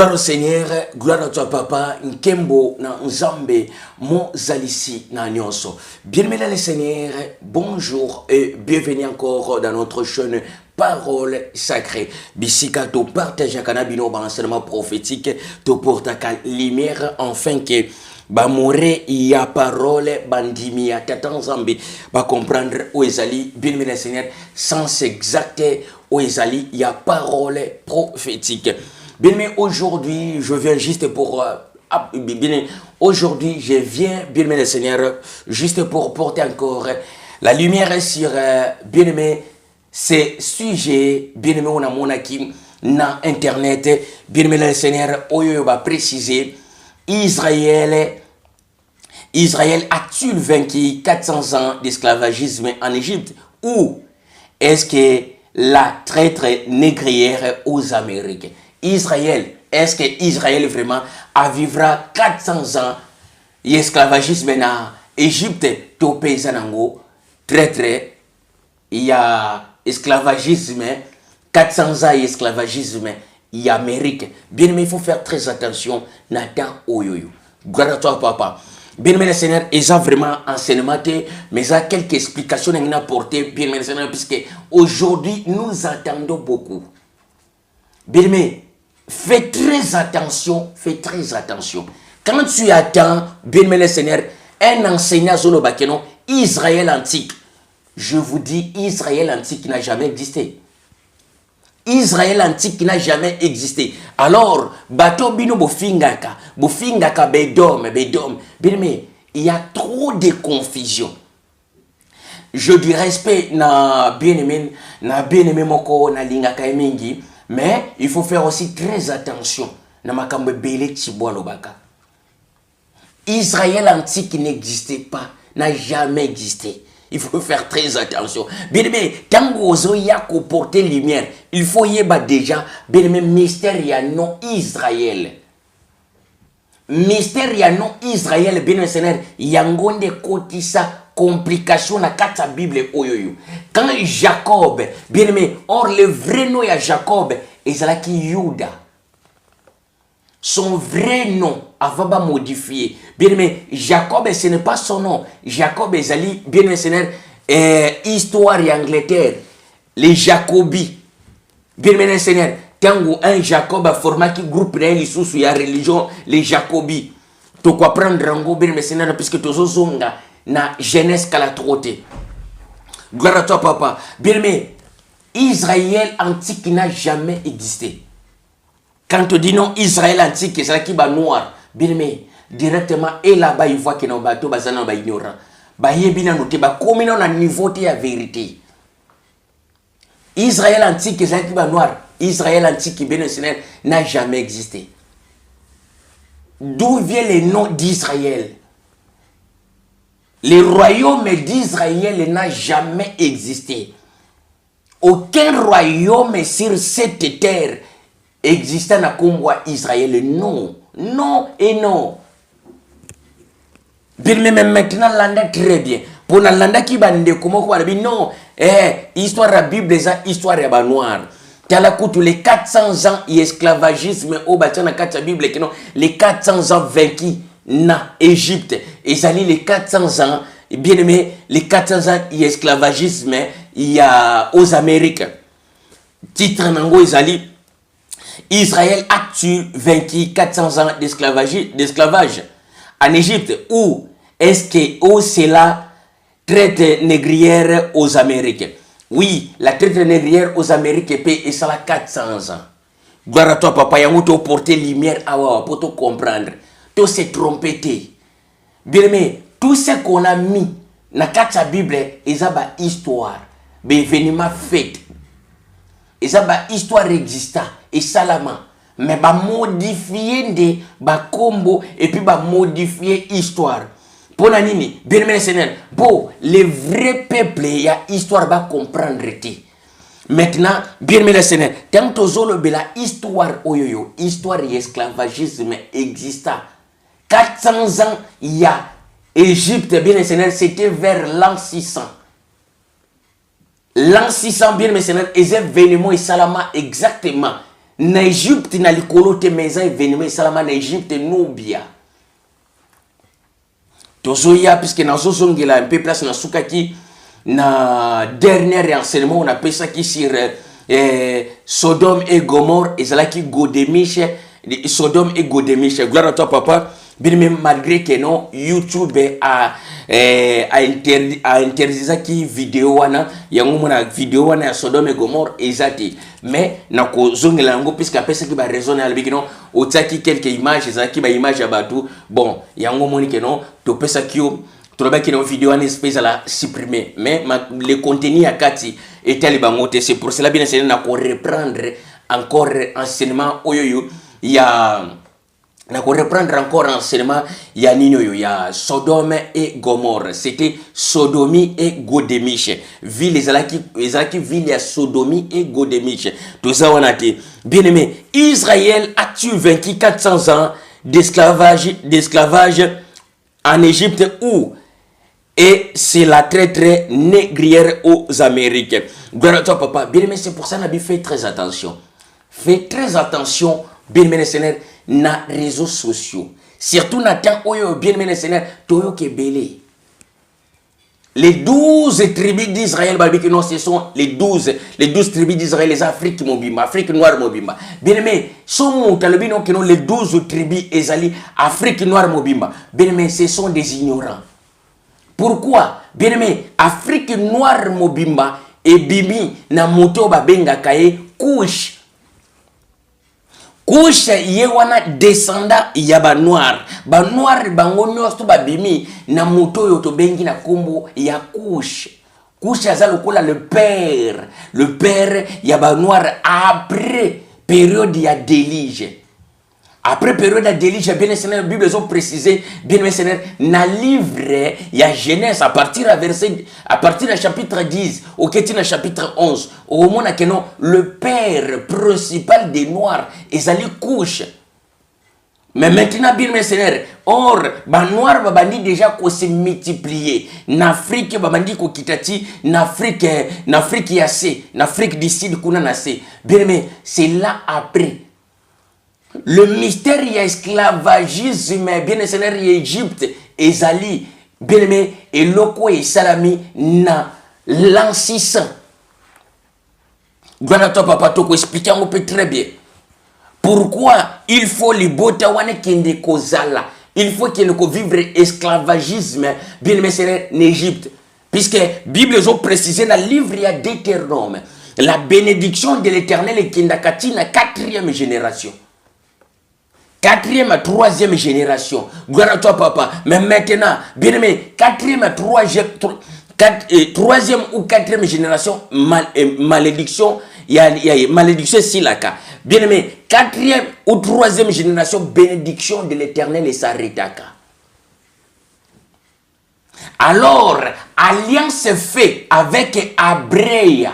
Gloire au Seigneur, gloire à toi papa, Nkembo na Nzambe, mon zalisi na nyonso. Bien-aimé le Seigneur, bonjour et bienvenue encore dans notre chaîne Parole sacrée. Bisika to partage kanabino ba enseignement prophétique, to porte ta lumière afin que ba more ya parole bandimi ya tata Nzambe ba comprendre où ezali bien-aimé le Seigneur sans exact où ezali ya parole prophétique. Bien, mais aujourd'hui, je viens juste pour... aujourd'hui, je viens, bien aimé le Seigneur, juste pour porter encore la lumière sur, bien aimé, ces sujets, bien aimé, on a mon acquis, dans Internet, bien aimé le Seigneur, on va préciser, Israël a-t-il vaincu 400 ans d'esclavagisme en Égypte ou est-ce que la traître négrière aux Amériques? Israël, est-ce que Israël vraiment vivra 400 ans d'esclavagisme en Égypte? Tout paysan nango, traître, il y a esclavagisme, 400 ans d'esclavagisme, il y a Amérique. Bien aimé, il faut faire très attention. Nathan Oyoyo. Gloire à toi, papa. Bien aimé le Seigneur, il a vraiment enseignement, mais il y a quelques explications à apporter. Bien aimé le Seigneur, puisque aujourd'hui, nous attendons beaucoup. Bien aimé, fais très attention, fais très attention. Quand tu attends, bien aimé le Seigneur, un enseignant Zolo Bakeno, Israël antique. Je vous dis, Israël antique n'a jamais existé. Israël antique n'a jamais existé. Alors, bateau bino bofingaka bedom. Bien aimé, il y a trop de confusion. Je dis respect na bien aimé moko na lingaka mingi. Mais il faut faire aussi très attention. Israël antique n'existait pas, n'a jamais existé. Il faut faire très attention. Bien aimé, tant que y a porter lumière, il faut y avoir déjà, bien aimé, mystère y a non Israël. Mystère y a non Israël, bien aimé, Seigneur, y a un kotisa complication na kata Bible oyoyo. Quand Jacob, bien aimé, or le vrai nom de Jacob, ezalaki Yuda. Son vrai nom avant modifié. Bien aimé, Jacob, ce n'est pas son nom. Jacob ezali, bien aimé, Seigneur, histoire d'Angleterre. Les Jacobis. Bien aimé, Seigneur, quand un Jacob a formé un groupe de la religion, les Jacobis. Tu quoi prendre un go, bien aimé, Seigneur, puisque tu zonga na jeunesse qu'à la trotter. Gloire à toi, papa. Bien aimé, Israël antique n'a jamais existé. Quand on dit non, Israël antique, c'est là qui va noir. Bien aimé, directement, et là-bas, il voit qu'il y a un bateau, il y a un ignorant. Il y a un niveau de la vérité. Israël antique, c'est là qui va noir. Israël antique, n'a jamais existé. D'où vient le nom d'Israël? Le royaume d'Israël n'a jamais existé. Aucun royaume sur cette terre existait dans le Israël. Non, non et non. Même maintenant, l'anda très bien. Pour l'anda qui va non, histoire de la Bible, c'est histoire de la noire. Les 400 ans d'esclavagisme au bâtiment de la Bible, les 400 ans vaincus dans l'Égypte, et ça les 400 ans, bien aimé, les 400 ans d'esclavagisme il y a aux Amériques. Titre nango ezali Israël a-t-il vaincu 400 ans d'esclavage en Égypte ou est-ce que c'est la traite négrière aux Amériques? Oui, la traite négrière aux Amériques et ça la 400 ans. Gloire à toi papa, y'a tout porter lumière pour te comprendre. Tout s'est trompé. Bien aimé, tout ce qu'on a mis dans la Bible, c'est une histoire. Événement fait. Et ça, histoire exista. Et salama. Mais modifier de combo et puis modifier histoire. Pour nini, bien aimé Seigneur, bon, le vrai peuple, il y a histoire va comprendre. Maintenant, bien aimé Seigneur, tant que la histoire, oyoyo, histoire et esclavagisme exista. 400 ans, il y a Égypte, bien aimé Seigneur, c'était vers l'an 600. L'an 600, bien aimé Seigneur, les événements et salama exactement. na Égypte na likolo te meza événement salama na Égypte Nubia. Tozoya puisque nazo zongela un peu place na sukaki na dernier renseignement on appelle ça qui sur Sodome et Gomorrhe et zalaki Godemiche Sodome et Godemiche. Gloire à toi papa. Bien même malgré que non YouTube a interdit qui vidéo wana yango mona vidéo wana ya Sodome et Gomorrhe ezati mais na ko zongela ngo puisque apesa ki ba raisonner albi non otaki quelques images ezaki ba image ya batu bon yango moni que non to pesa kio to ba ki no vidéo wana espèce la supprimer mais le contenu ya kati était bangote. C'est pour cela bien c'est na ko reprendre encore enseignement oyoyo ya na ko reprendre encore enseignement ya nino yo ya Sodome et Gomorrhe. C'était Sodomie et Godemiche. Ville ezalaki ville ya Sodomie et Godemiche. Tout ça on a dit. Bien aimé, Israël a-t-il vaincu 400 ans d'esclavage en Égypte où et c'est la très négrière aux Américains. Gloire à toi papa. Bien aimé, c'est pour ça qu'on a fait très attention. Fais très attention, bien aimé Seigneur, na réseaux sociaux. Surtout na temps oyo bien aimé Seigneur, toyo kebele. Les 12 tribus d'Israël, non, ce sont les 12 tribus d'Israël, les Afriques Mobimba, Afrique noire Mobimba. Bien aimé, les 12 tribus Ezali, Afrique noire Mobimba. Bien aimé, ce sont des ignorants. Pourquoi? Bien aimé, Afrique noire Mobimba et Bimi na moto babenga kaye couche. Couche ye wana descendant ya ba noir bango nyosto ba bimi na moto yo to bengi na kombo ya couche. Couche aza lokola le père ya ba noir après période ya délige. Après période de délige, bien sûr, la Bible ont précisé, bien sûr, na livre, il y a Genèse à partir du chapitre 10, au Kétina chapitre 11, au moment où le père principal des Noirs est allé couche. Mais maintenant, bien sûr, or, les Noirs ont déjà se multiplier. En Afrique, ils ont kitati, en Afrique, il y a en Afrique du Sud, bien mais c'est là après. Le mystère y a esclavagisme, bien sûr, y Égypte, Ezali, bien aimé, et loko et salami na l'an 600. Gloire à toi, papa, toko expliquer un peu très bien. Pourquoi il faut les botawane kende kozala? Il faut qu'il ne vivre esclavagisme, bien aimé, c'est en Égypte. Puisque la Bible a précisé dans le livre il y a Deutéronome, la bénédiction de l'Éternel est kindakati na 4e génération. 4e à 3e génération. Gloire à toi, papa. Mais maintenant, bien aimé, 4e à 3e ou 4e génération, malédiction, il y a malédiction silaka. Bien aimé, 4e ou 3e génération, bénédiction de l'Éternel et sa rétaka. Alors, alliance fait avec Abreya.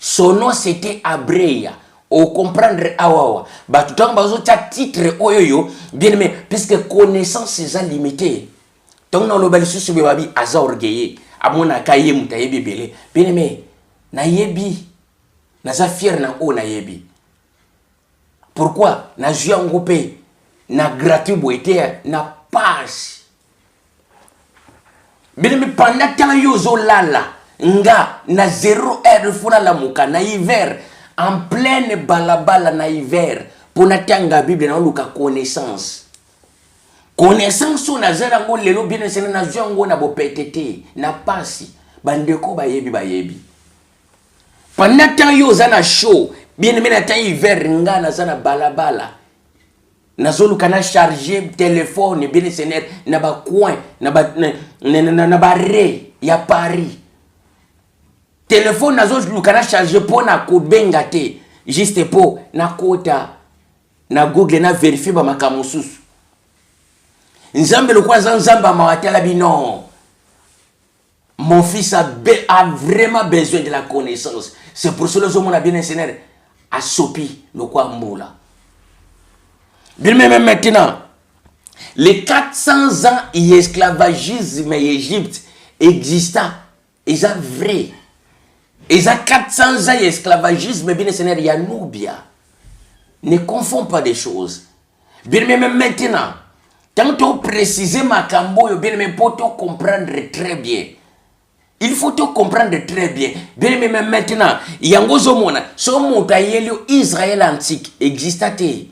Son nom c'était Abreya. Au comprendre awawa ba tout bazo ta titre oyoyo bien aimé puisque connaissance c'est limité donc dans le bal sous babi aza orgueillé amona kaye mutaye bibele bien aimé na yebi na za fier na o na yebi pourquoi na jua ngopé na gratuit boité na passe bien aimé pendant temps yozo lala nga na 0 heure funa la muka na hiver en pleine balabala na hiver pour natanga Bible na luka connaissance on a zera ngo lelo bien sena na zongo na bopetete na pasi bandeko bayebi pendant temps yo za na show bien na temps hiver nga na za na balabala na zoluka na charger téléphone bien sena na ba coin na ba re ya Paris. Téléphone nazo lukana charger pour na kobenga te juste pour na kota na Google na vérifier ba makamususu nzambe lokwa nzamba mawatela bino mon fils a vraiment besoin de la connaissance. C'est pour cela que mon bien Seigneur a sopi lokwa mbola bien même maintenant les 400 ans d'esclavagisme en Égypte exista et ça vrai. Et ça 400 ans d'esclavagisme, bien Seigneur, il y a Nubia. Ne confonds pas des choses. Bien même maintenant, tant que préciser ma cambo, bien même pour te comprendre très bien. Il faut te comprendre très bien. Bien même maintenant, yango zomona, somo tayelio Israël antique existate.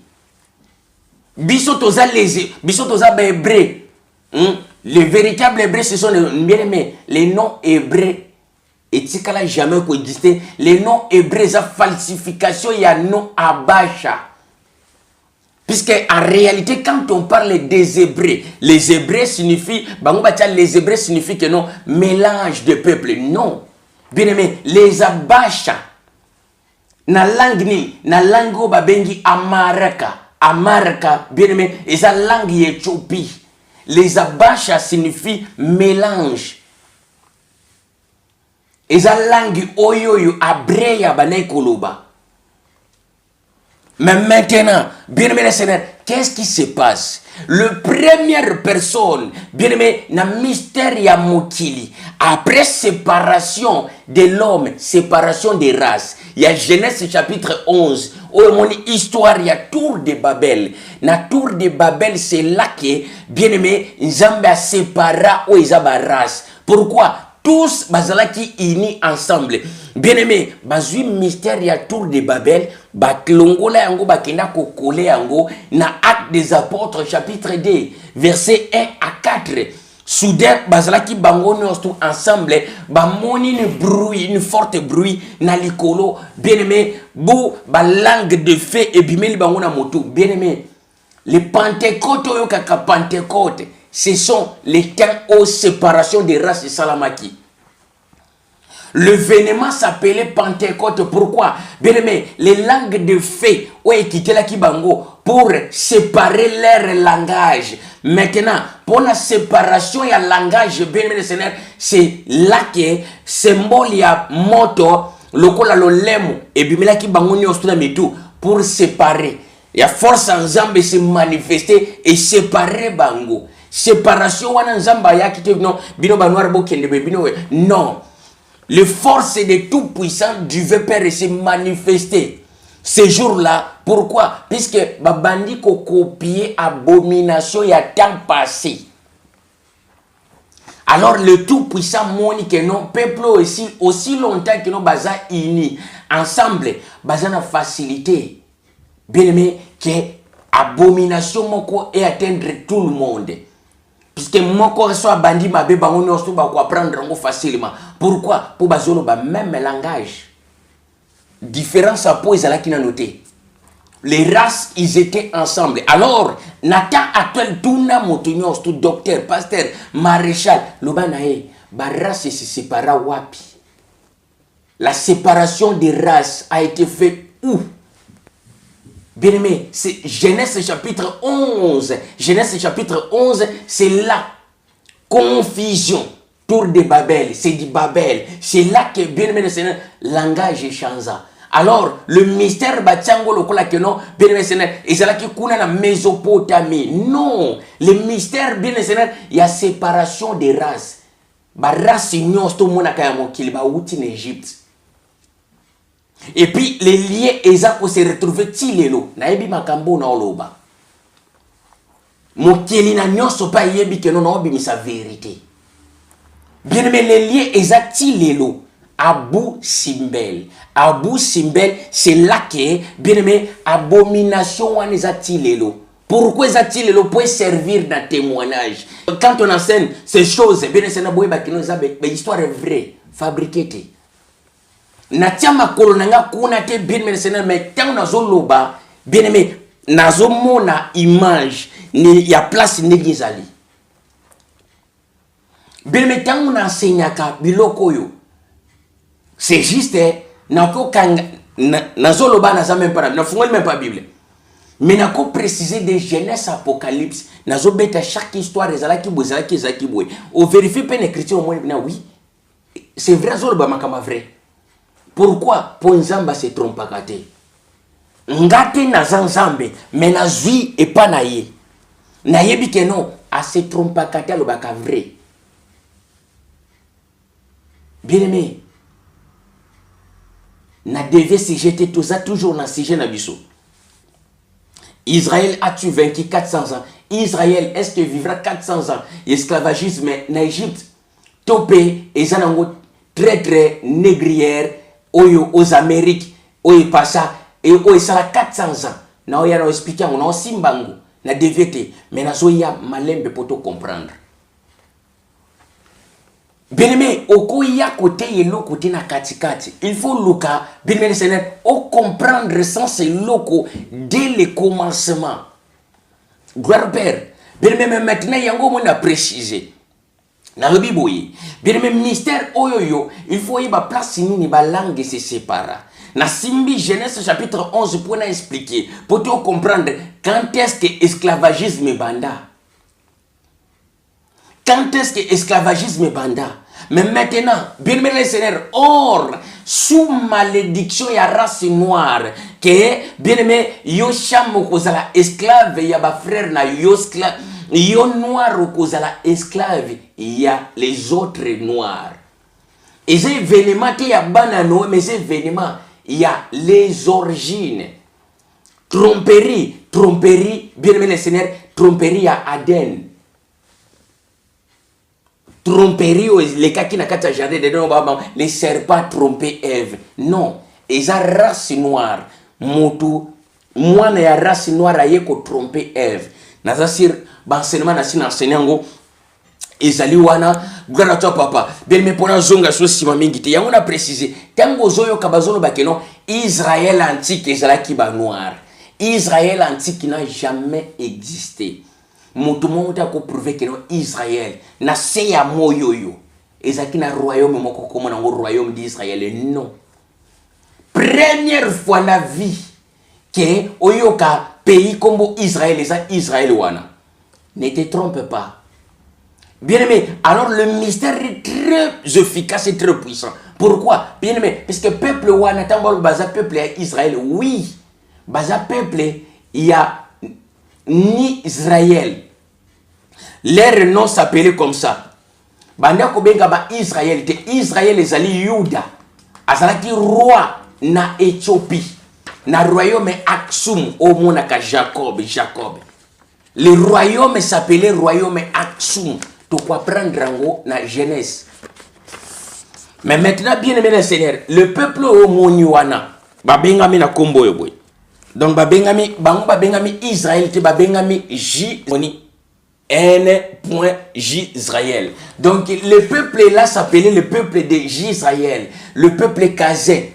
Biso toza hébreux. Les véritables hébreux, ce sont les noms hébreux. Et si qu'elle n'a jamais existé, les noms hébreux, c'est falsification, il y a nom abacha. Puisque en réalité, quand on parle des Hébreux, les Hébreux signifient, les Hébreux signifient que non, mélange de peuples. Non. Bien aimé, les Abacha, na langue babengi Amaraka, bien aimé, et sa langue Éthiopie. Les Abacha signifient mélange. Et sa langue Oyoyo, Abreya, Banekoloba. Mais maintenant, bien-aimé Seigneur, qu'est-ce qui se passe? Le première personne, bien-aimé, na mystère ya mokili. Après séparation de l'homme, séparation des races. Il y a Genèse chapitre 11. Oh, mon histoire, il y a Tour de Babel. Na Tour de Babel, c'est là que, bien-aimé, Nzambe a séparé aux races. Pourquoi? Tous bazalaki unis ensemble. Bien-aimé, bazui mystère ya Tour de Babel, baklongola yango bakenda kokole yango na Actes des Apôtres chapitre 2, verset 1 à 4. Soudain, bazalaki bango nyonso ensemble, bamoni une bruit, une forte bruit na likolo. Bien-aimé, bo ba langue de feu et bimeli bango na moto. Bien-aimé, les Pentecôtes oyo kaka Pentecôte, ce sont les temps aux séparations des races de Salamaki. L'événement s'appelait Pentecôte. Pourquoi? Bien aimé, les langues de feu ont quitté la Kibango pour séparer leur langage. Maintenant, pour la séparation, il y a langage, bien aimé le Seigneur, c'est là que symbole ya moto, lokola lo lemo, et bimela Kibango ni ostuna mitu, pour séparer. Il y a force en Zambé se manifester et séparer Bango. Séparation wana Nzamba ya kite non bino banwar bokende bino non. Les forces de tout puissant Dieu Père se manifester ce jour-là. Pourquoi? Puisque babandi ko copier abomination ya temps passé. Alors le tout puissant moni que non peuple aussi longtemps que non baza unis ensemble baza na facilité. Bien aimé que abomination moko et atteindre tout le monde. Puisque mon corps soit bandit, ma bébé, on va apprendre facilement. Pourquoi? Pour baser le même langage. Différence à pose à la qui n'a noté. Les races, ils étaient ensemble. Alors, Nathan actuel, tout n'a montignon, tout docteur, pasteur, maréchal, le banae, ba race se sépara wapi. La séparation des races a été faite où? Bien aimé, c'est Genèse chapitre 11. Genèse chapitre 11, c'est la confusion. Tour de Babel, c'est du Babel. C'est là que, bien aimé le Seigneur, langage change. Alors, le mystère Batiango lokola que non, bien aimé le Seigneur, et c'est là que kuna na Mésopotamie. Non, le mystère, bien aimé le Seigneur, il y a séparation des races. Ba race union, c'est tout le monde a kayamokili, ba outi en Égypte. Et puis les liens exacts se retrouver tilelo na yebi makambo na oloba mokeli na nyonso pa yebi que non obi sa vérité. Bien aimé, les liens exacts tilelo Abou Simbel, c'est là que bien aimé abomination wan exact tilelo. Pourquoi exact-il peut servir dans témoignage? Quand on enseigne ces choses, bien c'est na boyeba que nous avons histoire vraie fabriquée. Natia makolo nanga kuna te bien aimé Seigneur, mais tant nazo loba bien aimé nazo mona image ni ya place negizali bien aimé tant on enseignaka biloko yo c'est juste nako kanga nazo loba naza même pas na fungoli même pas Bible mais nako préciser des Genèse Apocalypse nazo beta chaque histoire ezalaki boy on vérifie pas les chrétiens au moins oui c'est vrai zo loba makama vrai. Pourquoi? Pour Nzamba se trompe pas kate. Ngate na Nzambe, mais na zui et pas na ye. Na yebi que non, a se trompe pas kate le baka vrai. Bien aimé, na devait se jeter tout ça toujours dans sujet na biso. Israël a-tu vaincu 400 ans? Israël, est-ce qu'il vivra 400 ans? Esclavagisme en Égypte. Topé, et zanango très très négrière, aux Amériques, oyo passa, et oyo sala 400 ans. Na oya na expliquer, on a simbango, na DVT, mais na soya malembe poto comprendre. Bien-aimé, oko ya côté yelo côté na katikati. Il faut luka, bien-aimé Seigneur, au comprendre sens et loko dès le commencement. Gloire au Père. Bien-aimé, maintenant yango mon a précisé. Na lobi boye. Bien-aimé, mystère oyoyo, il faut y ba place ni ba langue se sépara. Na simbi Genèse chapitre 11 pour na expliquer, pour te comprendre quand est-ce que esclavagisme banda. Quand est-ce que esclavagisme banda? Mais maintenant, bien aimé le Seigneur, or, sous malédiction, il y a race noire, que, bien aimé, yo chamo kozala esclave, il y a ba frère na yo esclave, yo noir kozala esclave, il y a les autres noirs. Et ces événements qui y a banano, mais ces événements, il y a les origines. Tromperie, bien aimé le Seigneur, tromperie à Aden. Tromperie, les cas qui n'a qu'à jardin de les serpents tromper Ève. Non, ils ont race noire. Moto, moi, na race noire a yeko tromper Ève. Nazasir, bansenement na sin enseignant ezali wana gloire à toi papa. Bien mais pona zonga so sima mingi te. Yango na préciser. Tango zoyo kabazono bakeno Israël antique ezalaki ba noir. Israël antique n'a jamais existé. Moto monta ko prouver que Israël na seya moyoyo ezaki na royaume moko comme na royaume d'Israël. Non, première fois na vie que oyoka pays comme Israël Israël wana. Ne te trompe pas, bien aimé. Alors le mystère est très efficace et très puissant. Pourquoi? Bien aimé, parce que peuple wana tambol baza peuple à Israël. Oui, baza peuple il y a ni Israël. Leur nom s'appelait comme ça. Banda ko benga ba Israël te Israël ezali Yuda. Azalaki roi na Éthiopie. Na royaume Aksum au monaka Jacob. Le royaume s'appelait royaume Aksum. Tu peux prendre en na Genèse. Mais maintenant bien aimé le Seigneur, le peuple au Moniwana ba bengami na kombo yo boy. Donc ba bengami Israël te ba bengami J N.J Israël. Donc le peuple là s'appelait le peuple de J-Israël, le peuple kazé,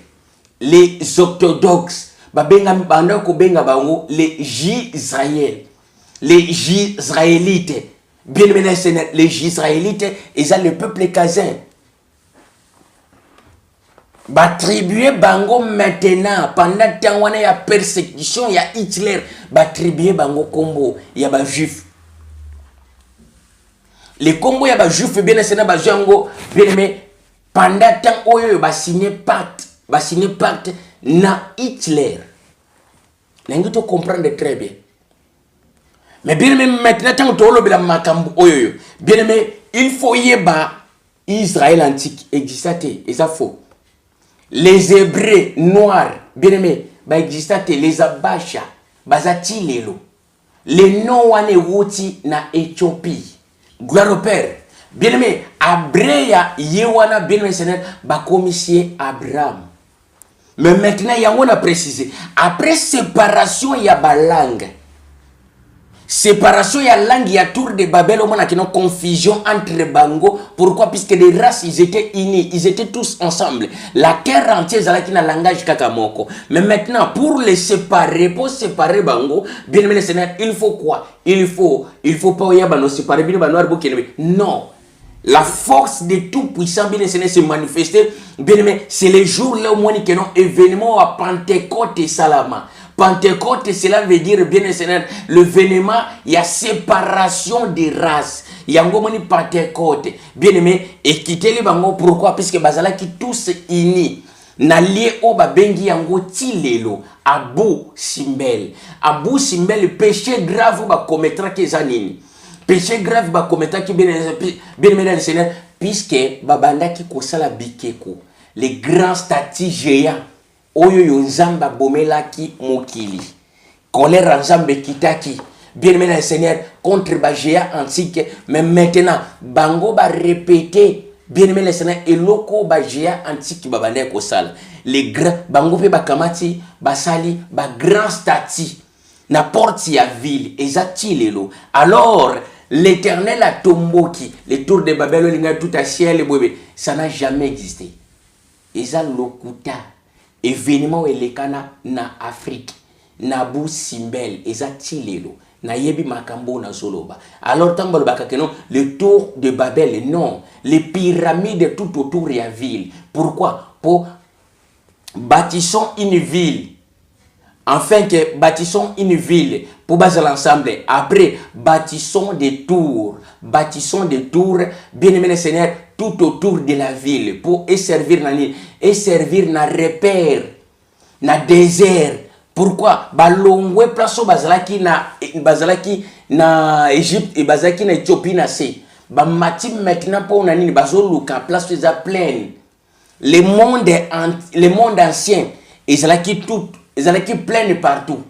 les orthodoxes, les J-Israël, les J-Israélites. Bien aimé les J-Israélites, ils ont le peuple kazé. Battribuer bango maintenant pendant temps où il y a persécution, il y a Hitler, battribuer bango combo, il y a ba juif. Les Congo ya ba juif bien sena ba jango bien aimé pendant temps oyo ba signer pacte na Hitler. N'engi to comprendre très bien. Mais bien aimé maintenant tant to lo bila makambu oyo bien aimé il faut yeba Israël antique existait et ça faux. Les Hébreux noirs bien aimé ba existait les Abacha bazati lelo. Les noms wane wuti na Éthiopie. Gloire au Père. Bien-aimé, Abreya Yewana bien Seigneur ba commissaire Abraham. Mais maintenant, il y a on a précisé. Après séparation, il y a ba langue. Séparation, il y a langue, il y a tour de Babel, on a une confusion entre bango. Pourquoi? Puisque les races, ils étaient unis, ils étaient tous ensemble. La terre entière, ils avaient un langage kakamoko. Mais maintenant, pour les séparer, pour séparer bango, bien aimé le Seigneur, il faut quoi? Il faut pas y avoir séparer, non. La force de tout puissant, bien aimé, se manifester, bien aimé, c'est le jour là où on est un événement à Pentecôte et Salama. Pentecôte, cela veut dire, bien Seigneur, l'événement, il y a séparation des races. Il y a un Pentecôte. Bien aimé, et quitter les bango, pourquoi? Parce que Bazala qui tous unis. N'allié au babengi yango tilelo. Abou Simbel. Abou Simbel, péché grave va commettre que zanini. Péché grave va commettre que bien aimé le Seigneur, puisque Babanda qui kosala bikeko. Les grands statues géants. Oyo yo nzamba bomelaki mokili. colère ensemble kitaki. Bien-aimé le Seigneur, contre Bagéa antique, mais maintenant, Bango va répéter, bien-aimé le Seigneur, et loko Bagéa antique, babane kosal. Les grands, Bango pe bakamati, basali, ba grand stati, n'importe ya ville, ezati lelo. Alors, l'Éternel a tomboki, les tours de Babel, l'inga tout à ciel, ça n'a jamais existé. Eza lokuta, événement elekana na Afrique, nabu simbel, ezati lelo. Na yebi makambo na zoloba. Alors tambol bakakeno le tour de Babel, non, les pyramides tout autour de la ville. Pourquoi? Pour bâtissons une ville. Enfin que bâtissons une ville pour baser l'ensemble. Après bâtissons des tours. Bâtissons des tours, bien aimé le Seigneur, tout autour de la ville pour servir dans l'île et servir dans repère, dans désert. Pourquoi? Balongwe plaso bazalaki na Égypte et bazalaki na Éthiopie na se. Ba mati maintenant pour na nini bazoluka place za pleine. Le monde ancien ezalaki tout, ezalaki plein partout.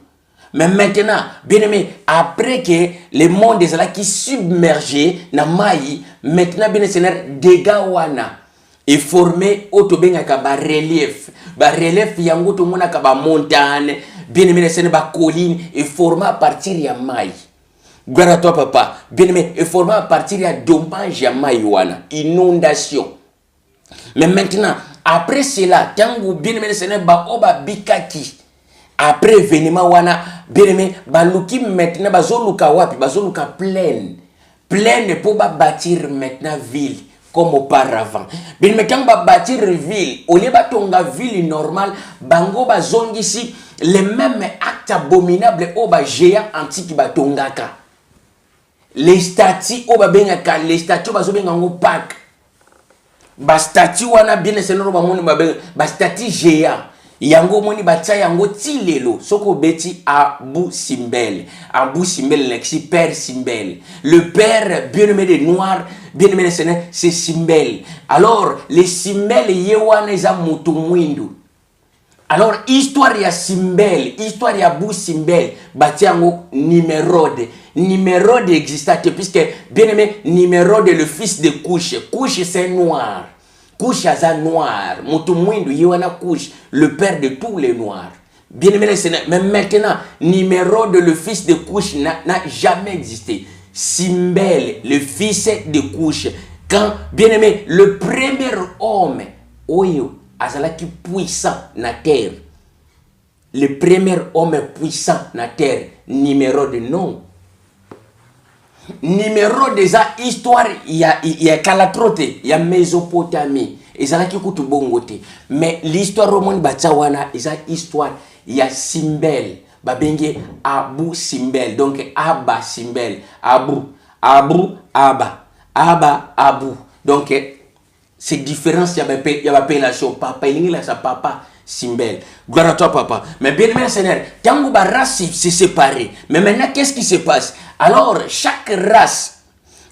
Mais maintenant, bien aimé, après que le monde ezalaki submergé na mai, maintenant bien Seigneur dégâts wana et formé autobengaka ba relief. Ba relief yango to mona ka ba montagne. Bien aimé, le Seigneur, ba colline et formé à partir de maï. Gloire à toi, papa. Bien aimé, et formé à partir de dommage à maï, inondation. Mais maintenant, après cela, tango bien aimé, le Seigneur, ba oba bikaki. Après événement wana, bien aimé, ba luki maintenant, ba zoluka wapi, ba zoluka pleine. Pleine pour ba bâtir maintenant ville. Comme auparavant. Bien aimé, quand ba bâtir ville, au lieu ba tonga ville normale, bango ba zongi si les mêmes actes abominables au bas géant antique batongaka. Les statues au bas bengaka, les statues bazo bengango pak. Ba statue wana bien senoro ba moni ba statue géant. Yango moni batia yango tilelo. Soko beti Abou Simbel. Abou Simbel lexi père Simbel. Le père bien-aimé des noirs, bien-aimé des Seigneur, c'est Simbel. Alors les Simbel yewana eza mutu mwindu. Alors, histoire ya Simbel, histoire ya Abou Simbel, batiango Nimérode. Nimérode existait puisque, bien aimé, Nimérode est le fils de Couche. Couche c'est noir. Couche c'est noir. Moutoumouindou, Yoana Couche, le père de tous les noirs. Bien aimé, mais maintenant, Nimérode, le fils de Couche, n'a jamais existé. Simbel, le fils de Couche. Quand, bien aimé, le premier homme, Oyo, azalaki puissant na terre. Le premier homme puissant na terre, Nimérode non. Nimérode eza histoire ya Kalatrote, ya Mésopotamie. Ezalaki kutu bongote. Mais l'histoire romane batsawana eza histoire ya Simbel. Babenge Abou Simbel. Donc Abba Simbel. Abou, Abba. Abba, Abou. Donc c'est différence, il y a l'appellation papa, il y a sa papa Simbel. Gloire à toi, papa. Mais bien aimé Seigneur, quand la race s'est séparée, mais maintenant qu'est-ce qui se passe? Alors, chaque race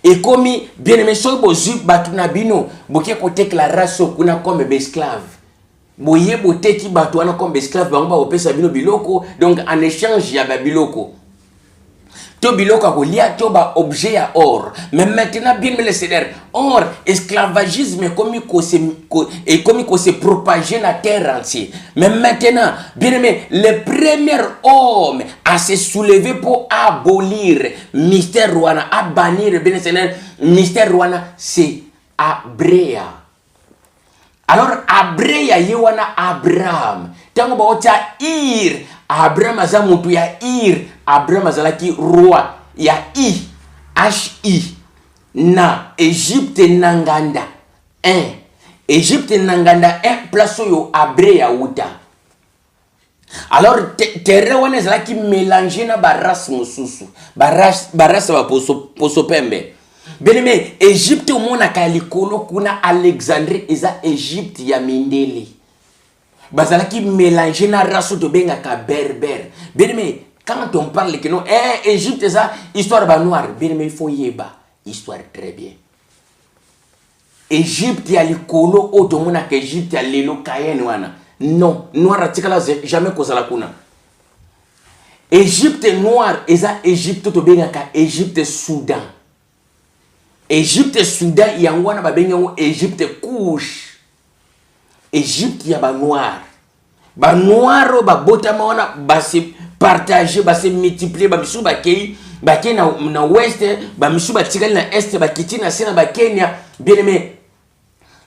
est comme, bien aimé, soit bozu batuna bino, boké côté que la race soit comme esclave. Boye boté qui batouana comme esclave, bamba opesa bino biloko, donc en échange, il y a biloko. Biloko kolia toba objet à or. Mais maintenant, bien le Seigneur, or, esclavagisme comme il se propager la terre entière. Mais maintenant, bien aimé, le premier homme à se soulever pour abolir mystère Rwanda, à bannir, bien le Seigneur, mystère Rwanda, c'est Abrea. Alors, Abrea yewana Abraham. Tango baota Ir, Abraham azamutu ya Ir, Abraham azalaki roi ya H-I na Égypte nanganda 1. Égypte nanganda 1 place yo Abrea uta. Alors terre wana ezalaki mélanger na baras mosusu. Baras ba poso pembe. Bien-aimé, Égypte au mona ka likolo kuna Alexandrie eza Égypte ya mindeli. Bazalaki mélanger na race de benga ka berbère. Bien-aimé, quand on parle que non, Égypte c'est ça, histoire ba noir, bien-aimé, il faut yeba, histoire très bien. Égypte ya likolo otomona ka Égypte ya lelo kayen wana. Non, noir atikala jamais kozala kuna. Égypte noire, eza Égypte to bengaka Égypte Soudan. Égypte Soudan yangwana ba bengango Égypte couche. Égypte ya ba noir. Ba noir ba botama wana ba se partager, ba se multiplier, ba misu ba kei na ouest, ba misu ba tikali na est, ba kiti na sena ba Kenya, bien aimé.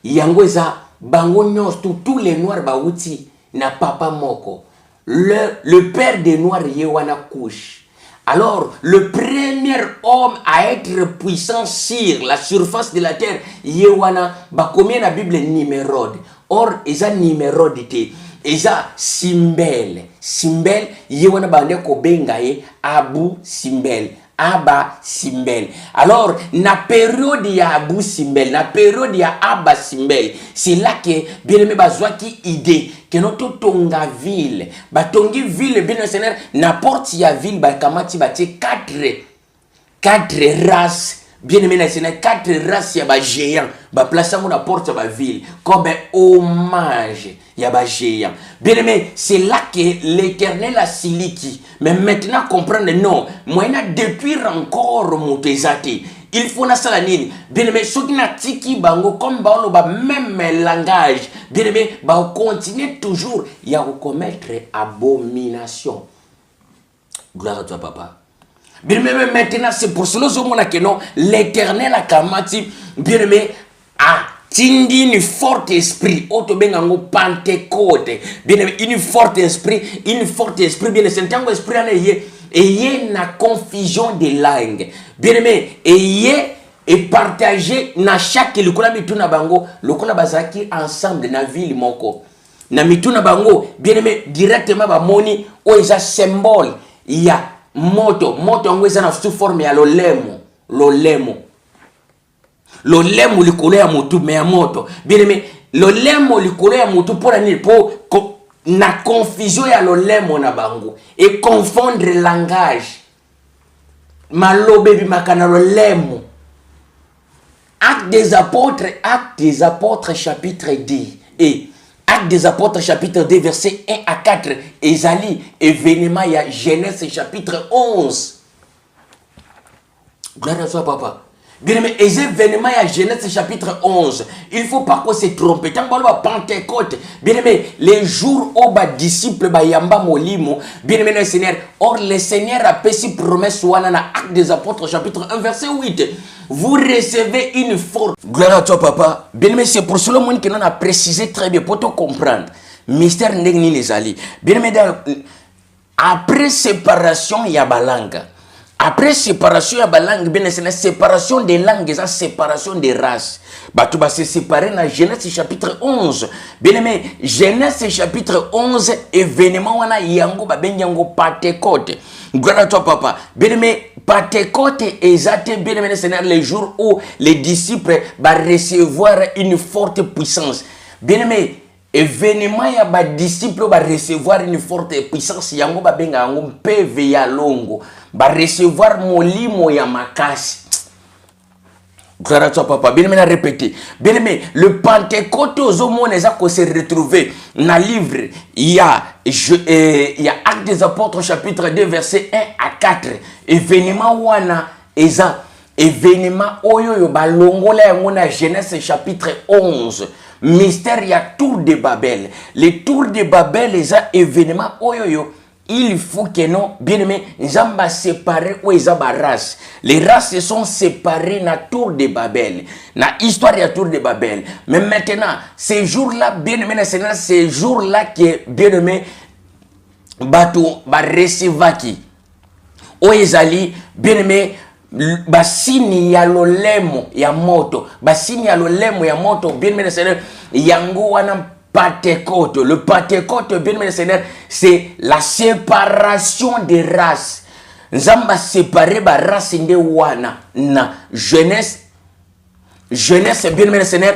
Yango eza bango nyos tous les noirs ba uti na papa moko. Le père des noirs yewana couche. Alors, le premier homme à être puissant sur la surface de la terre, yewana ba combien la Bible Nimérode. Or, eza Nimérode te. Eza Simbel. Simbel yewana bande ko bengaye Abu Simbel. Abba Simbel. Alors, na période ya Abu Simbel, na période ya Abba Simbel, c'est là que bien aimé bazwa ki idée que notre tonga ville, ba tongi ville bien seigneur, n'importe ya ville ba kamati ba te quatre races. Bien aimé na seigneur, 4 races ya ba géant, ba place à la porte ba ville comme hommage ya ba géant. Bien aimé, c'est là que l'Éternel a siliki. Mais maintenant comprendre non, moi depuis encore mon tesate. Il faut na salanine. Bien aimé, ceux qui na tiki bango comme baolo ba même langage. Bien aimé, ba continuer toujours ya commettre abomination. Gloire à toi papa. Bien aimé, maintenant c'est pour cela que non, l'Éternel a kamati, bien aimé, a tindi une forte esprit, auto bengango Pentecôte, bien aimé, une forte esprit, bien aimé, c'est un esprit et na confusion des langues, bien aimé, et partager na chaque likola mituna bango, lokola bazaki ensemble na ville moko, na mituna bango, bien aimé, directement ba moni, o isa symbole, il y a moto ngweza na sous forme ya lolemo likolo ya motu me ya moto bien aimé lolemo likolo ya motu pour na confusion ya lolemo na bango et confondre langage malobe bimaka na lolemo. Actes des apôtres chapitre 10 et Actes des apôtres chapitre 2 versets 1 à 4. Ezali événement il y a Genèse chapitre 11. Gloire à toi papa. Bien aimé, événement il y a Genèse chapitre 11. Il faut pas qu'on se trompe. Tant qu'on va Pentecôte. Bien aimé, les jours où les disciples ba yamba molimo. Bien aimé le Seigneur. Or le Seigneur a fait promesse wana na Actes des apôtres chapitre 1 verset 8. Vous recevez une force. Gloire à toi, papa. Bien aimé, c'est pour cela que l'on a précisé très bien pour te comprendre. Mystère n'engni les alliés. Bien aimé, après séparation, il y a balanga. Après séparation, il y a balanga. Bien aimé, séparation des langues, c'est séparation des races. Tout va se séparer dans Genèse chapitre 11. Bien aimé, Genèse chapitre 11, événement, on a yango, yango, Pentecôte. Gloire à toi, papa. Bien aimé, Pentecôte exact, bien aimé, Seigneur, les jours où les disciples vont recevoir une forte puissance. Bien aimé, événement, il y a des disciples qui vont recevoir une forte puissance. Il y a un PV ya longo. Va recevoir molimo ya makasi. Gloire à toi, papa. Bien aimé, répéter. Bien aimé, le Pentecôte aux hommes qui se retrouver dans le livre, il y a Actes des apôtres chapitre 2 verset 1 à 4. Événement wana eza événement oyo yo balongola yango na Genèse chapitre 11. Mystère ya tour de Babel. Les tours de Babel eza événement oyo yo. Il faut que non, bien aimé, Zamba séparé ou Zamba race. Les races se sont séparées dans la tour de Babel. Dans l'histoire de la tour de Babel. Mais maintenant, ces jours-là, bien aimé, ces jours-là que bien aimé, bateau, va recevoir qui? Oezali, bien aimé, basini ya lolemo ya moto. Basini ya lolemo ya moto, bien aimé, yango wana Pentecôte. Le Pentecôte, bien aimé Seigneur, c'est la séparation des races. Nzamba séparé ba race nde wana na Genèse, bien aimé Seigneur.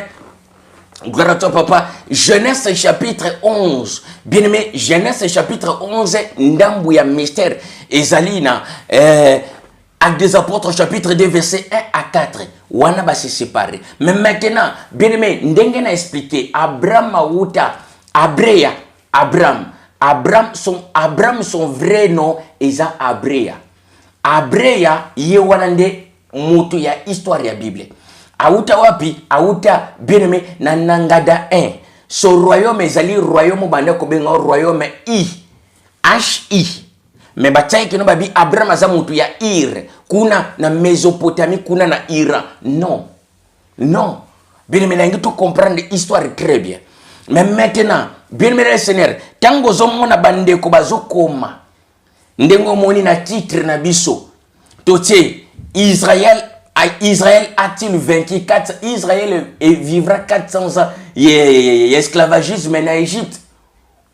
Gloire à toi papa. Genèse chapitre 11. Bien aimé, Genèse chapitre 11 ndambu ya mystère ezalina Actes des apôtres chapitre 2 verset 1 à 4. Wana ba se séparer. Mais maintenant, bien aimé, ndenge na expliquer Abraham Abraham Abraham son vrai nom eza Abrea. Abrea ye wanande mutu ya histoire ya Bible. Auta wapi? Auta bien-aimé na Nangada 1. So royaume ezali royaume banda ko benga royaume Hi. Me batai kino babi Abraham aza mutu ya Ir. Kuna na Mésopotamie, kuna na Iran. Non. Bien-aimé na ngito comprendre histoire très bien. Mais maintenant, bien-aimé Seigneur, tango zomona bande ko bazokoma. Ndengo moni na titre na biso. Totie Israël a-t-il vaincu 400? Israël vivra 400 ans esclavagisme en Égypte,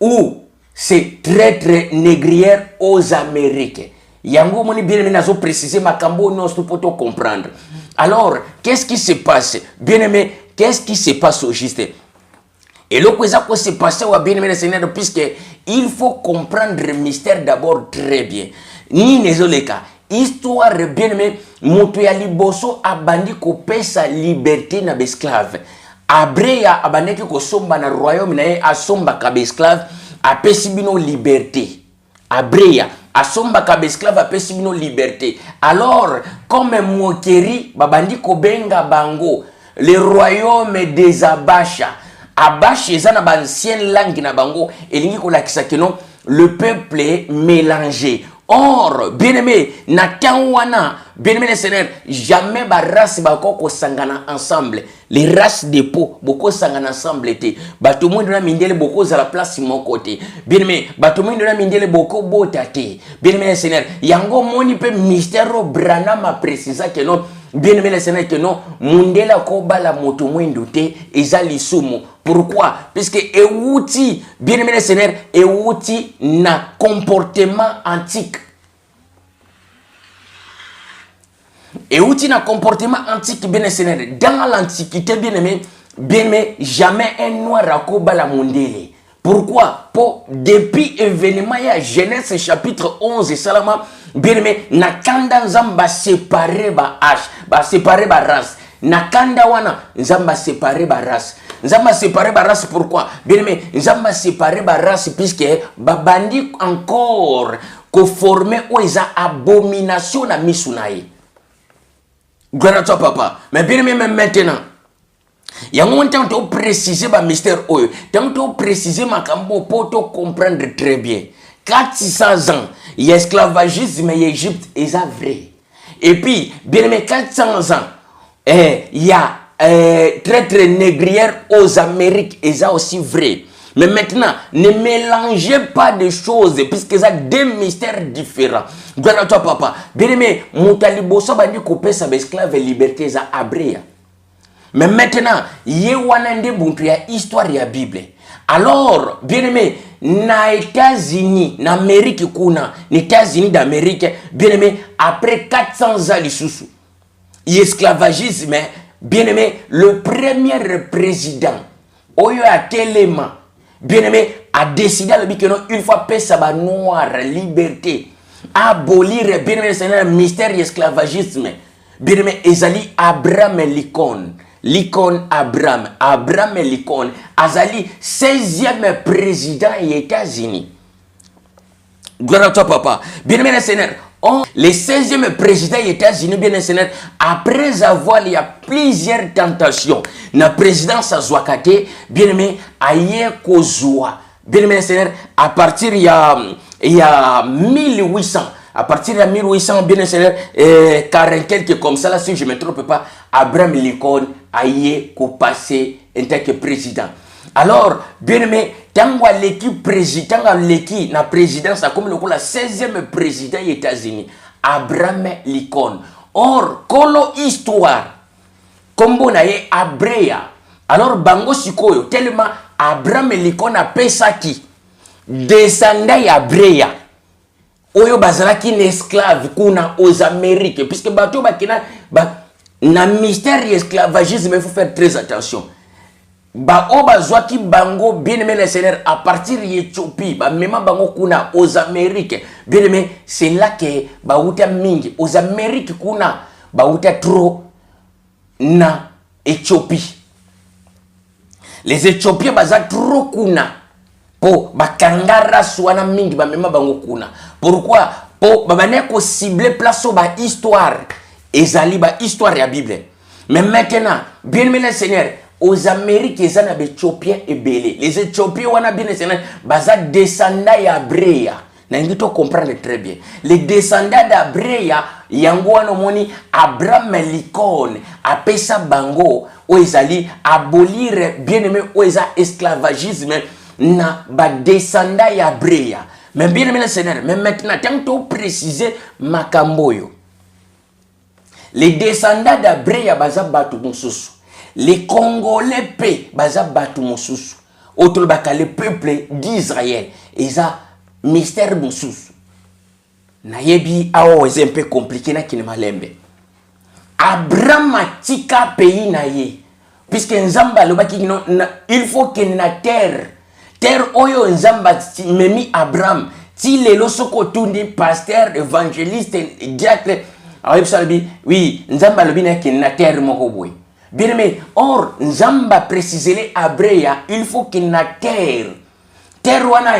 ou c'est très négrière aux Amériques. Yango moni bien-aimé nazo préciser makambo non pour te comprendre. Alors, qu'est-ce qui se passe? Bien-aimé, qu'est-ce qui se passe au juste? Et le quoi se passe au bien-aimé Seigneur, puisque il faut comprendre le mystère d'abord très bien. Ni nezoleka. Histoire bien-aimé, mutu ya liboso abandi kopesa liberté na besclave. Abrea abandeki kosomba na royaume na ye asomba ka besclave apesi bino liberté. Abrea asomba ka besclave apesi bino liberté. Alors, comme mokeri babandi kobenga bango le royaume des Abasha. Abash eza na ancienne langue na bango elingi kolakisa keno le peuple est mélangé. Or, bien-aimé, na wana, bien-aimé le Seigneur, jamais ba race bako sangana ensemble. Les races de peau, beaucoup sangana ensemble te. Bato monde na mindele beaucoup à la place mon côté. Bien-aimé, bato monde na mindele beaucoup botate. Bien-aimé le Seigneur, yango moni pe mystère brana ma précisa que non. Bien-aimé le Seigneur que non, mundela ko bala moto mwendo te ezali sumu. Pourquoi? Parce que euti, bien-aimé le Seigneur, euti na comportement antique. Euti na comportement antique, bien-aimé Seigneur. Dans l'antiquité, bien-aimé, jamais un noir a kobala mundele. Pourquoi? Depuis événement, il y a Genèse chapitre 11 et Salama, bien-aimé, na kanda nzamba séparé ba hache, ba séparé ba race. Na kanda wana nzamba séparé ba race. Nzamba séparé ba race pourquoi? Bien-aimé, nzamba séparé ba race puisque babandi encore ko former ou eza abomination na misunaye. Gloire à toi papa. Mais bien-aimé même maintenant, il y a un moment où préciser ba mystère oyo, tant où préciser makambo pour te comprendre très bien. 400 ans, l'esclavagisme en Égypte est vrai. Et puis, bien aimé 400 ans, il y a très négrière aux Amériques, et ça aussi vrai. Mais maintenant, ne mélangez pas de choses, puisque ça deux mystères différents. Gloire à toi, papa. Bien aimé, Moutalibo, ça va dire couper sa esclave et liberté, ça abria. Mais maintenant, il y a une histoire de la Bible. Alors, bien aimé, na États-Unis, na Amérique kuna, na États-Unis d'Amérique, bien aimé, après 400 ans de sous esclavagisme, bien aimé, le premier président, Oyo Atelema, bien aimé, a décidé que une fois paix ça va noir, liberté, abolir, bien aimé, c'est un mystère esclavagisme, bien aimé, ezali Abraham Lincoln. Lincoln Abraham Lincoln, Azali, 16e président des États-Unis. Gloire à toi, papa. Bien aimé, Seigneur. Le 16e président des États-Unis, bien aimé, Seigneur, après avoir il y a plusieurs tentations, la présidence à Zouakate, bien aimé, aïe Kozua. Bien aimé, Seigneur, à partir il y a 1800. À partir de 1800, bien sûr, 40 quelques comme ça, là, si je ne me trompe pas, Abraham Lincoln a eu passé en tant que président. Alors, bien aimé, tant que l'équipe président, l'équipe, la présidence, comme le 16e président des États-Unis, Abraham Lincoln. Or, kolo histoire, comme on a eu Abrea, alors, bango sikoyo, tellement Abraham Lincoln a payé ça qui descendait Abrea. Oyo bazalaki une esclave kuna aux Amériques puisque bato bakina na mystère esclavagisme il faut faire très attention. Ba o bazwaki bango bien aimé le Seigneur à partir d'Éthiopie ba mema bango kuna aux Amériques. Bien aimé, c'est là que ba uta mingi aux Amériques kuna ba uta trop na Éthiopie. Les Éthiopiens baza trop kuna po bakangara swana mingi bamema bango kuna. Pourquoi? Po babane ko cibler place au ba histoire ezali ba histoire ya Bible. Mais maintenant, bien aimé le Seigneur, aux Amériques ils ont des Éthiopiens et belé. Les Éthiopiens wana bien le Seigneur, baza descendants ya Brea. Na ngito comprendre très bien. Les descendants d'Abrea yango wana moni Abraham Likon apesa bango o ezali abolir bien aimé o eza esclavagisme na ba descendants ya Brea. Mais bien aimé le Seigneur, mais maintenant tant que préciser makamboyo. Les descendants d'Abrea baza batu mususu. Les Congolais pe baza batu mususu. Autre baka le peuple d'Israël. Eza mystère mususu. Na yebi awo eze un peu compliqué na kine malembe. Abraham atika pays na ye. Puisque nzamba lo baki no, il faut que na terre. Terre oyo nzamba memi Abraham. Ti lelo soko tundi pasteur, évangéliste, diacre. Oui, nzamba lo bina ke na terre moko boy. Bien aimé, or nzamba préciser à Brea, il faut que na terre. Terre wana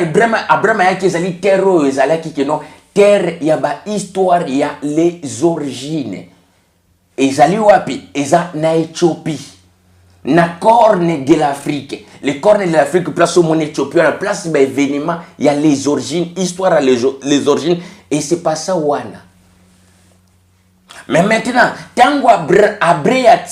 Abraham yake ezali terre oyo ezalaki ke no terre ya ba histoire ya les origines. Ezali wapi? Eza na Éthiopie. Na corne de l'Afrique. Les cornes de l'Afrique place au monde Éthiopie, la place ba événement, il y a les origines, histoire à les origines et c'est pas ça wana. Mais maintenant, tango Abrea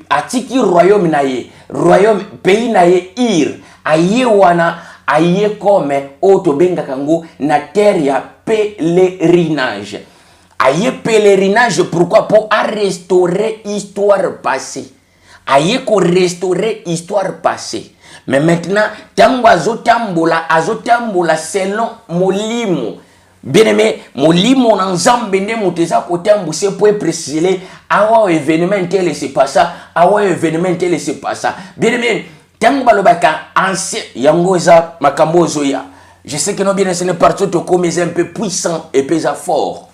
atiki royaume naye, royaume pays naye ir, aye wana, aye comme auto benga kango na terre ya pèlerinage. Aye pèlerinage pourquoi? Pour restaurer histoire passée. Aye ko restaurer histoire passée. Mais maintenant, tango azotambola selon molimo. Bien aimé, molimo na nzambe nde muteza kotambusa pour préciser awa événement tel se passa, awa événement tel se passa. Bien aimé, tango balobaka ancien yango eza makambo zoya. Je sais que non bien c'est partout to comme un peu puissant et pesa fort.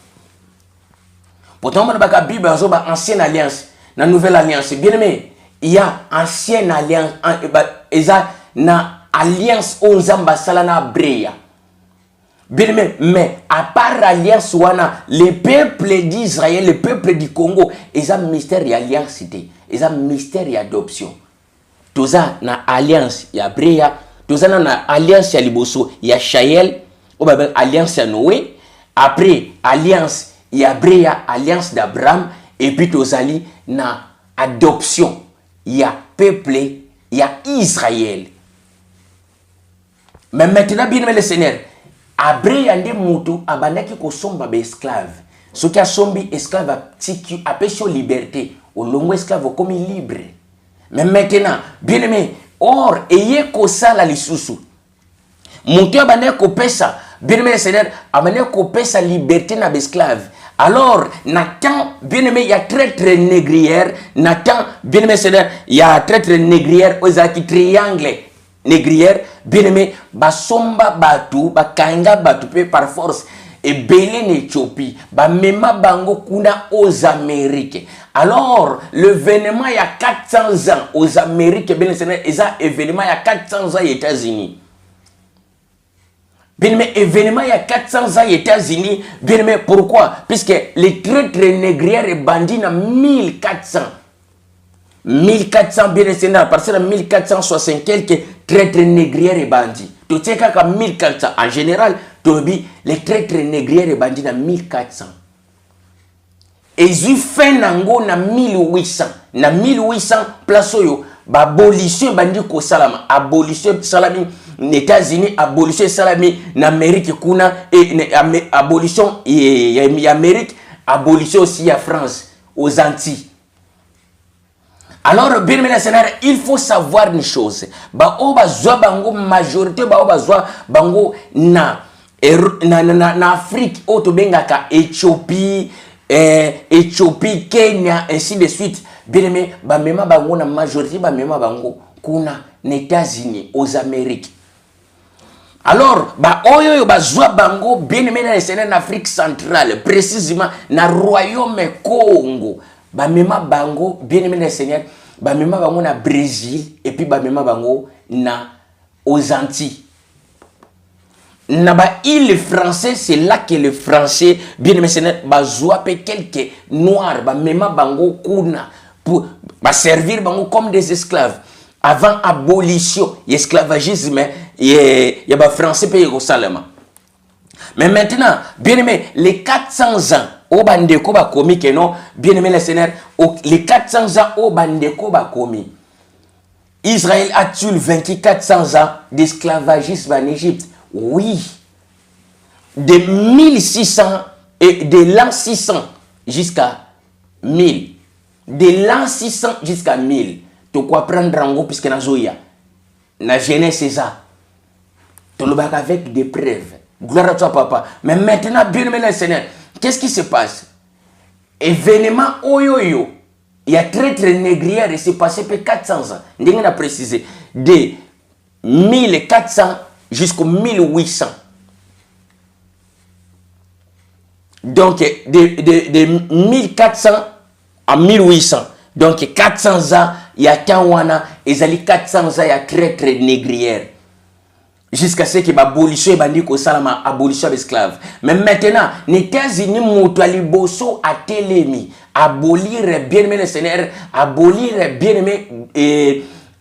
Pourtant balobaka Bible azoba ancienne alliance, na nouvelle alliance. Bien aimé, il y a ancienne alliance eza na alliance o nzamba sala na Brea. Bien, mais à part l'alliance wana, le peuple d'Israël, le peuple du Congo, ils ont mystère et alliance, ils ont mystère et adoption. Tout ça na alliance ya Brea, tout ça na alliance ya Liboso, ya Shael, ou bien alliance ya Noé, après alliance ya Brea, alliance d'Abraham, et puis tout ça na adoption ya peuple ya Israël. Mais maintenant bien le Seigneur. Abrea nde mutu abandaki kosomba be esclave. Ce qui a sombi esclave a péché liberté. Au longo esclave comme libre. Mais maintenant, bien aimé, or eye kosala lisusu. Mutu abandaki kopesa, bien aimé le Seigneur, abandaki kopesa liberté na be esclave. Alors, Nathan, bien aimé, il y a traître négrière. Nathan, bien aimé Seigneur, il y a traître négrière aux aki triangle. Négrière, bien aimé, basomba batu, bakanga batu pe par force et belé n'Éthiopie, ba mema bango kuna aux Amériques. Alors, l'événement il y a 400 ans aux Amériques, bien aimé, et ça événement il y a 400 ans aux États-Unis. Bien aimé, événement il y a 400 ans aux États-Unis, bien aimé, pourquoi? Puisque les traîtres négrières et bandits na 1400. 1400 bien aimé, à partir de 1460 quelques traîtres négrières et bandits. Tout ce qui est 1400. En général, les traîtres négrières et bandits na 1400. Et ils fait nango na 1800. Na 1800, place yo, abolition bandit ko salama. Abolition salami aux États-Unis, abolition salami en Amérique kuna et abolition en Amérique, abolition aussi en France, aux Antilles. Alors, bien aimé Seigneur, il faut savoir une chose. Ba oba zwa bango majorité ba oba zwa bango na Afrique, auto bengaka Éthiopie, Éthiopie, Kenya, ainsi de suite. Bien aimé, ba mema bango na majorité ba mema bango kuna aux États-Unis, aux Amériques. Alors, ba oyo ba zwa bango bien aimé na Seigneur en Afrique centrale, précisément na royaume Congo. Ba mema bango bien aimé le Seigneur, ba mema bango na Brésil et puis ba mema bango na aux Antilles. Naba île français, c'est là que le français, bien aimé Seigneur, bazouape quelques noirs, ba mema bango kuna, pour servir bango comme des esclaves. Avant abolition, l'esclavagisme, il y a ba français pays au Salama. Mais maintenant, bien aimé, les 400 ans, au bandeko ba komi que non, bien aimé le Seigneur, les 400 ans au bandeko ba komi. Israël a-t-il vaincu 400 ans d'esclavagisme en Égypte? Oui. De 1600 et de l'an 600 jusqu'à 1000. De l'an 600 jusqu'à 1000. Tu quoi prendre en gros puisque na zoya. Na Genèse c'est ça. Tu le bac avec des preuves. Gloire à toi papa. Mais maintenant, bien aimé le Seigneur, qu'est-ce qui se passe? Événement oyoyo. Il y a traître négrière et c'est passé pour 400 ans. On a précisé. De 1400 jusqu'au 1800. Donc, de 1400 à 1800. Donc, 400 ans, il y a Tawana, et il y a 400 ans, il y a traître négrière. Jusqu'à ce que l'abolition est ko salama abolition d'esclaves. Mais maintenant, les États-Unis moutali bosso à télémi abolir bien aimé le Seigneur, abolir bien aimé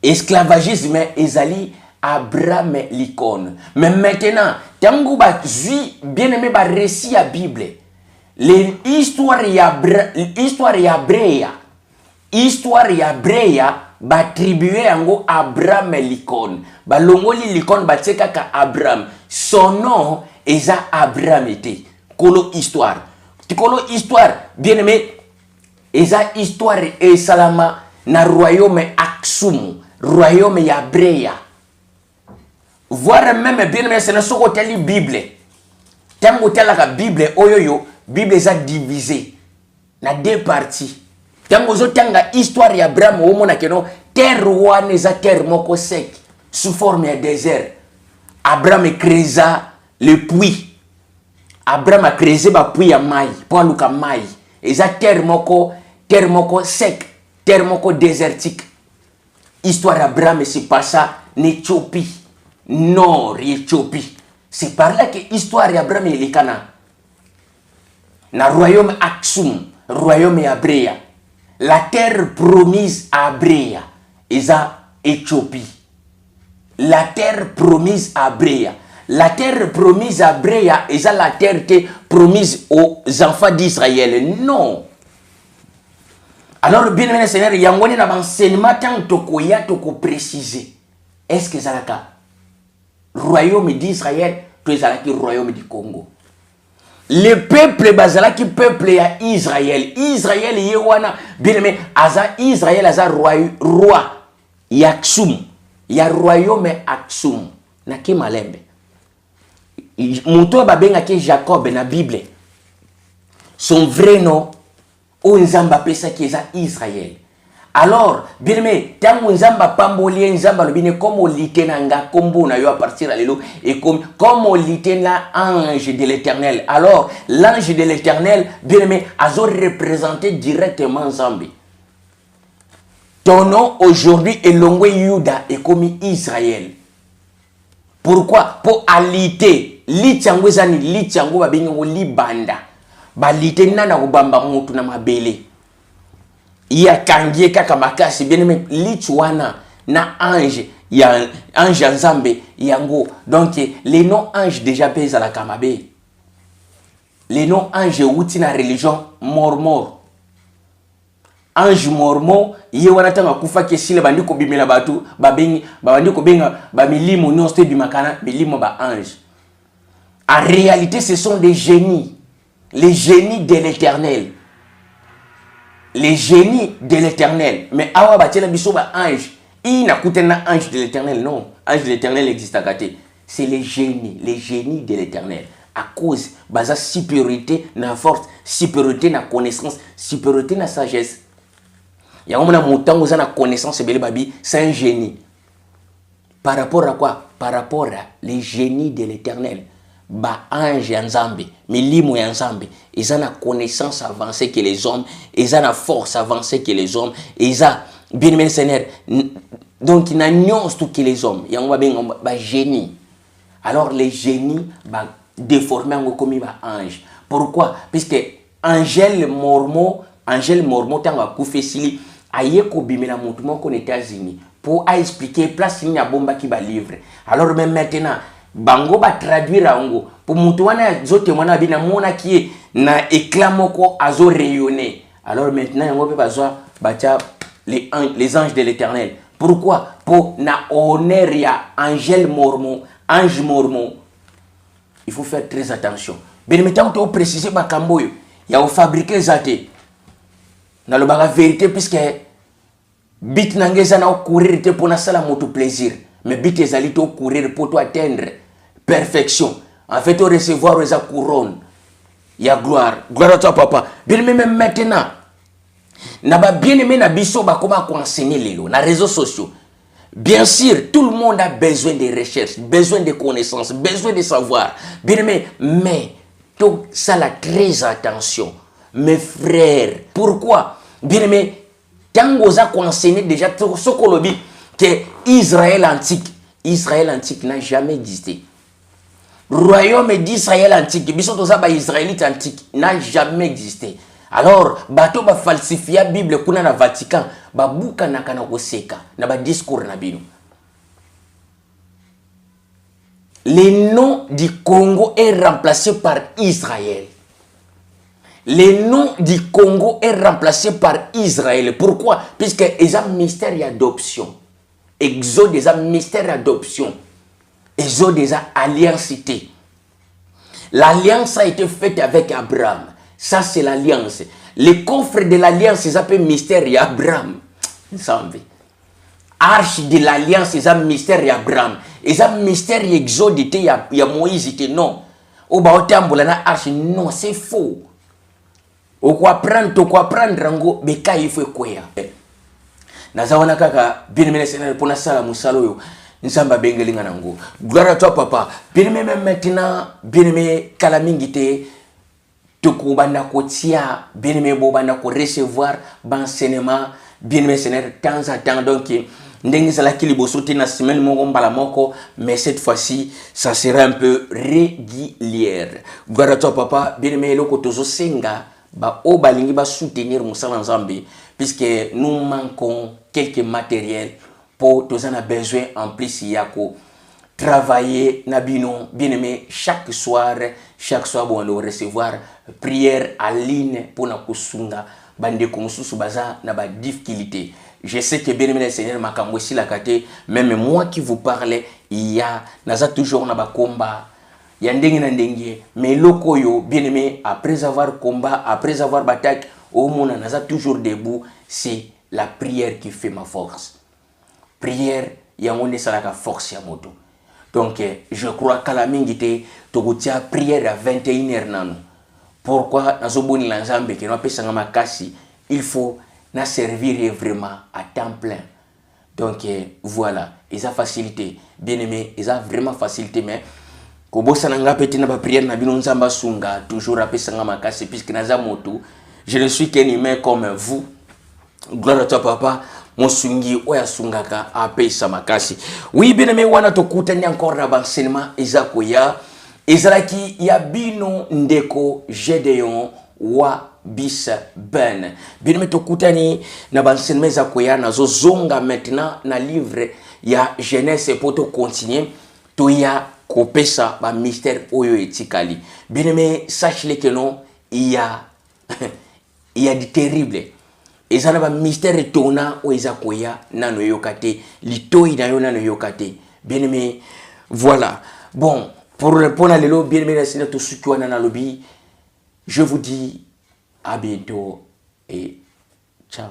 esclavagisme ezali Abraham l'icône. Mais maintenant, tango ba zui bien aimé ba récit à Bible. L'histoire ya Brea ba tribué ango Abraham l'icône. Ba longoli l'icône ba tseka ka Abraham. Son nom est Abraham était. Kolo histoire. Tikolo histoire bien aimé. Eza histoire et salama na royaume Aksum, royaume ya Brea. Voir même bien aimé c'est na soko teli Bible. Tango tela ka Bible oyoyo, Bible est divisé na deux parties. Tango zo tanga histoire ya Abraham o mona keno terre wana eza terre moko sec sous forme de désert. Abraham créa le puits. Abraham a créé ba puits ya mai, pour luka mai. Eza terre moko sec, terre moko désertique. Histoire d'Abraham se passa en Éthiopie, nord Éthiopie. C'est par là que l'histoire d'Abraham est le Canaan. Na royaume Aksum, royaume Abrea. La terre promise à Abrea, eza Éthiopie. La terre promise à Abrea. La terre promise à Abrea, eza la terre qui est promise aux enfants d'Israël. Non. Alors, bien aimé Seigneur, il y a un enseignement tant toko préciser. Est-ce que c'est le cas? Royaume d'Israël, tu es le royaume du Congo. Le peuple bazalaki peuple ya Israël. Israël yewana bien aimé aza Israël aza roi Yaksum. Ya royaume Aksum. Na ki malembe. Muto babenga ke Jacob na Bible. Son vrai nom o nzamba pesa ki eza Israël. Alors, bien aimé, tant nzamba pamboli nzamba lobine comme litenanga kombo na yo à partir à l'élo et comme litena ange de l'Éternel. Alors, l'ange de l'Éternel, bien aimé, a représenté directement Zambi. Ton nom aujourd'hui est Longwe Yuda et comme Israël. Pourquoi? Pour aliter, lityango zani lityango babingo libanda. Ba litena na ubamba mutu na mabele. Il y a kangie kaka makasi bien aimé lichwana na ange ya ange nzambe yango. Donc les noms ange déjà pèsent à la kamabe. Les noms ange outi na religion mormon. Ange mormon yewana tanga kufa ke sile bandiko bimela batu babengi bandiko benga ba milimo non ste bimakana milimo ba ange. En réalité ce sont des génies. Les génies de l'Éternel. Les génies de l'Éternel. Mais awa batela biso ba ange. Il n'a coûté un ange de l'Éternel. Non, ange de l'Éternel existe à côté. C'est les génies de l'Éternel. À cause de la supériorité, na force, supériorité, na connaissance, supériorité, na sagesse. Il y a un montant où la connaissance, c'est un génie. Par rapport à quoi? Par rapport à les génies de l'Éternel. Ba ange nzambe milimo ya nzambe ils ont la connaissance avancée que les hommes ils ont la force avancée que les hommes ils ont bien aimé Seigneur Donc il n'annonce tout que les hommes, il y a un génie. Alors les génies va déformer comme un ange. Pourquoi? Puisque Angèle Mormo tanga koufesili aye ko bimela mutu moko aux États-Unis pour expliquer place ni ya bomba qui va livre. Alors même maintenant bango ba traduire ango pour mutu wana zote mwana bina mona qui na éclat moko azo rayonner. Alors maintenant yango pe bazwa bacha les anges de l'Éternel. Pourquoi? Pour na honneur ya Angèle Mormo, ange Mormo. Il faut faire très attention. Bien maintenant on préciser bakambo yo. Il y a fabriqué zate. Dans le la vérité puisque bit nangeza na courir pour na sala moto plaisir. Mais bit ezali to courir pour toi atteindre perfection. En fait, on recevoir les couronne. Il y a gloire. Gloire à toi papa. Bien même maintenant. Na ba bien aimé na biso ba comment enseigner les lots na réseaux sociaux. Bien sûr, tout le monde a besoin de recherches, besoin de connaissances, besoin de savoir. Bien aimé, mais tout ça là très attention. Mes frères, pourquoi? Bien aimé, quand vous avez enseigné déjà ce qu'on dit que Israël antique n'a jamais existé. Royaume d'Israël antique, Israélite antique n'a jamais existé. Alors, bato ba falsifier la Bible kuna na Vatican, ba buka na kana koseka, na ba discours na bino. Le nom du Congo est remplacé par Israël. Le nom du Congo est remplacé par Israël. Pourquoi? Puisque il y a un mystère d'adoption. Exode, il y a un mystère d'adoption. Exode, il y a alliance. L'alliance a été faite avec Abraham. Ça, c'est l'alliance. Les coffres de l'alliance, ils appellent mystère Abraham. Arche de l'alliance, ils appellent mystère Abraham. Ils appellent mystère Exode, il y a Moïse, non. Au bas, arche, non, c'est faux. Au quoi prendre, rango, beka il faut quoi. Nazawana kaka, bien mené sénère pour la sala musalo, Nsamba bengelinga nango. Gloire à toi, papa. Bien aimé maintenant, bien aimé kalamingite. Toko banda ko tia bien aimé bo banda ko recevoir enseignement bien aimé seigneur temps à temps donc ndengi sala kili bosote na semaine moko mbala moko mais cette fois-ci ça sera un peu régulière. Gloire à toi papa bien aimé loko tozo senga ba o balingi ba soutenir musala nzambe puisque nous manquons quelques matériels pour tous en a besoin en plus yako travailler nabino bien aimé chaque soir bon on recevoir prière en ligne pour na kusunga bande kumususu baza na ba difficulté. Je sais que bien aimé le Seigneur makambo si la kate même moi qui vous parle il y a naza toujours na ba combat ya ndenge na ndenge mais loko yo bien aimé après avoir combat après avoir bataille au monde naza toujours debout. C'est la prière qui fait ma force. Prière ya ngone salaka force ya moto. Donc, je crois qu'à la mingite, tu as prière à 21h nano. Pourquoi il faut na servir vraiment à temps plein. Donc, voilà, ils ont facilité. Bien aimé, ils ont vraiment facilité. Mais, toujours je ne suis qu'un humain comme vous. Gloire à toi, papa. Monsungi oya sungaka apesa makasi. Oui bien aimé wana tokutani encore na enseignement ezakoya ezalaki ya bino ndeko Gédéon wa bisa ben. Bien aimé tokutani na enseignement ezakoya nazo zonga maintenant na livre ya Genèse pour to continuer toya kopesa ba mystère oyo etikali. Bien aimé sache-le que non il y a du terrible. Et ça n'a pas mystère étonnant où ils accueillent nano yokate, litoi na yo nano yokate. Bien aimé, voilà. Bon, pour répondre à l'élo, bien aimé, c'est tout ce qui est dans lobby. Je vous dis à bientôt et ciao.